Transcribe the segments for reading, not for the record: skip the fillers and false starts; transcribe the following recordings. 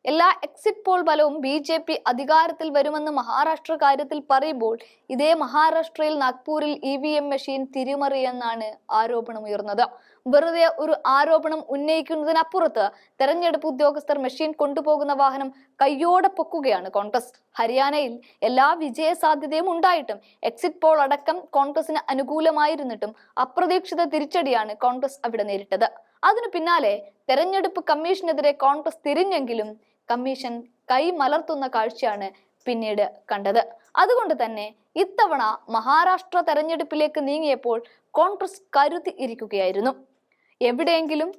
എല്ലാ exit poll ഫലവും BJP അധികാരത്തിൽ വരുമെന്ന് മഹാരാഷ്ട്ര കാര്യത്തിൽ പറയുമ്പോൾ ഇതേ മഹാരാഷ്ട്രയിൽ നാഗ്പൂരിൽ EVM മെഷീൻ തിരിമറിയെന്നാണ് ആരോപണമുയർന്നത്. വെറുതെ ഒരു ആരോപണം ഉന്നയിക്കുന്നതിനപ്പുറത്ത് തെരഞ്ഞെടുപ്പ് ഉദ്യോഗസ്ഥർ മെഷീൻ കൊണ്ടുപോകുന്ന വാഹനം കയ്യോടെ പൊക്കുകയാണ് കോൺഗ്രസ്. ഹരിയാനയിൽ എല്ലാ വിജയ സാധ്യതയും ഉണ്ടായിട്ടും എക്സിറ്റ് പോൾ അടക്കം കോൺഗ്രസിന് അനുകൂലമായിരുന്നിട്ടും അപ്രതീക്ഷിത തിരിച്ചടിയാണ് കോൺഗ്രസ് അവിടെ നേരിട്ടത്. അതിനു പിന്നാലെ തെരഞ്ഞെടുപ്പ് കമ്മീഷനെതിരെ കോൺഗ്രസ് തിരിഞ്ഞെങ്കിലും കമ്മീഷൻ കൈമലർത്തുന്ന കാഴ്ചയാണ് പിന്നീട് കണ്ടത്. അതുകൊണ്ട് തന്നെ ഇത്തവണ മഹാരാഷ്ട്ര തെരഞ്ഞെടുപ്പിലേക്ക് നീങ്ങിയപ്പോൾ കോൺഗ്രസ് കരുതി ഇരിക്കുകയായിരുന്നു. എവിടെയെങ്കിലും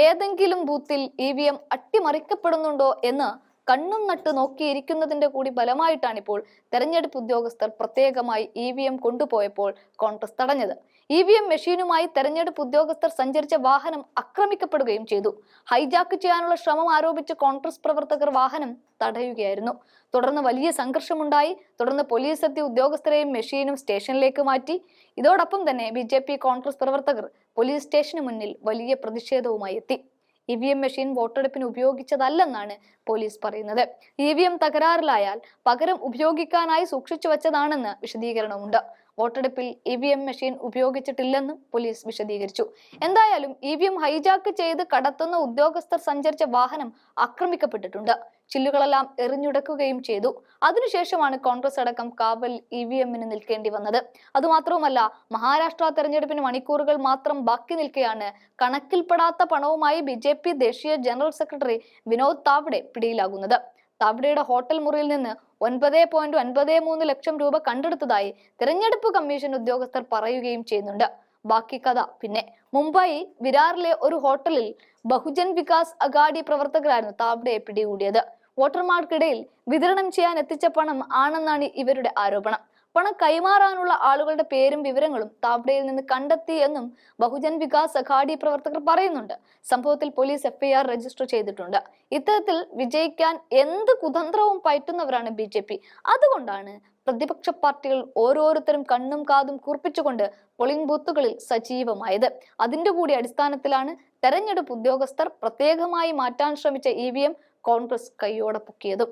ഏതെങ്കിലും ബൂത്തിൽ EVM അട്ടിമറിക്കപ്പെടുന്നുണ്ടോ എന്ന് കണ്ണും നട്ട് നോക്കിയിരിക്കുന്നതിന്റെ കൂടി ഫലമായിട്ടാണ് ഇപ്പോൾ തെരഞ്ഞെടുപ്പ് ഉദ്യോഗസ്ഥർ പ്രത്യേകമായി EVM കൊണ്ടുപോയപ്പോൾ കോൺഗ്രസ് തടഞ്ഞത്. EVM മെഷീനുമായി തെരഞ്ഞെടുപ്പ് ഉദ്യോഗസ്ഥർ സഞ്ചരിച്ച വാഹനം ആക്രമിക്കപ്പെടുകയും ചെയ്തു. ഹൈജാക്ക് ചെയ്യാനുള്ള ശ്രമം ആരോപിച്ച് കോൺഗ്രസ് പ്രവർത്തകർ വാഹനം തടയുകയായിരുന്നു. തുടർന്ന് വലിയ സംഘർഷമുണ്ടായി. തുടർന്ന് പോലീസ് എത്തി ഉദ്യോഗസ്ഥരെയും മെഷീനും സ്റ്റേഷനിലേക്ക് മാറ്റി. ഇതോടൊപ്പം തന്നെ BJP കോൺഗ്രസ് പ്രവർത്തകർ പോലീസ് സ്റ്റേഷന് മുന്നിൽ വലിയ പ്രതിഷേധവുമായി എത്തി. EVM മെഷീൻ വോട്ടെടുപ്പിന് ഉപയോഗിച്ചതല്ലെന്നാണ് പോലീസ് പറയുന്നത്. EVM തകരാറിലായാൽ പകരം ഉപയോഗിക്കാനായി സൂക്ഷിച്ചു വച്ചതാണെന്ന് വിശദീകരണമുണ്ട്. വോട്ടെടുപ്പിൽ EVM മെഷീൻ ഉപയോഗിച്ചിട്ടില്ലെന്നും പോലീസ് വിശദീകരിച്ചു. എന്തായാലും EVM ഹൈജാക്ക് ചെയ്ത് കടത്തുന്ന ഉദ്യോഗസ്ഥർ സഞ്ചരിച്ച വാഹനം ആക്രമിക്കപ്പെട്ടിട്ടുണ്ട്. ചില്ലുകളെല്ലാം എറിഞ്ഞുടക്കുകയും ചെയ്തു. അതിനുശേഷമാണ് കോൺഗ്രസ് അടക്കം കാവൽ EVMന് നിൽക്കേണ്ടി വന്നത്. അതുമാത്രവുമല്ല, മഹാരാഷ്ട്ര തെരഞ്ഞെടുപ്പിന് മണിക്കൂറുകൾ മാത്രം ബാക്കി നിൽക്കെയാണ് കണക്കിൽപ്പെടാത്ത പണവുമായി BJP ദേശീയ ജനറൽ സെക്രട്ടറി വിനോദ് താവ്ഡെ പിടിയിലാകുന്നത്. താവ്ഡെയുടെ ഹോട്ടൽ മുറിയിൽ നിന്ന് 9.93 ലക്ഷം രൂപ കണ്ടെടുത്തതായി തെരഞ്ഞെടുപ്പ് കമ്മീഷൻ ഉദ്യോഗസ്ഥർ പറയുകയും ചെയ്യുന്നുണ്ട്. ബാക്കി കഥ പിന്നെ. മുംബൈ വിരാറിലെ ഒരു ഹോട്ടലിൽ ബഹുജൻ വികാസ് അഗാഡി പ്രവർത്തകരായിരുന്നു താവ്ഡെയെ പിടികൂടിയത്. വോട്ടർമാർക്കിടയിൽ വിതരണം ചെയ്യാൻ എത്തിച്ച പണം ആണെന്നാണ് ഇവരുടെ ആരോപണം. പണം കൈമാറാനുള്ള ആളുകളുടെ പേരും വിവരങ്ങളും താവ്ഡെയിൽ നിന്ന് കണ്ടെത്തി എന്നും ബഹുജൻ വികാസ് അഘാഡി പ്രവർത്തകർ പറയുന്നുണ്ട്. സംഭവത്തിൽ പോലീസ് FIR രജിസ്റ്റർ ചെയ്തിട്ടുണ്ട്. ഇത്തരത്തിൽ വിജയിക്കാൻ എന്ത് കുതന്ത്രവും പയറ്റുന്നവരാണ് BJP. അതുകൊണ്ടാണ് പ്രതിപക്ഷ പാർട്ടികൾ ഓരോരുത്തരും കണ്ണും കാതും കൂർപ്പിച്ചുകൊണ്ട് പോളിംഗ് ബൂത്തുകളിൽ സജീവമായത്. അതിന്റെ കൂടി അടിസ്ഥാനത്തിലാണ് തെരഞ്ഞെടുപ്പ് ഉദ്യോഗസ്ഥർ പ്രത്യേകമായി മാറ്റാൻ ശ്രമിച്ച EVM കോൺഗ്രസ് കൈയോടെ പൊക്കിയതും.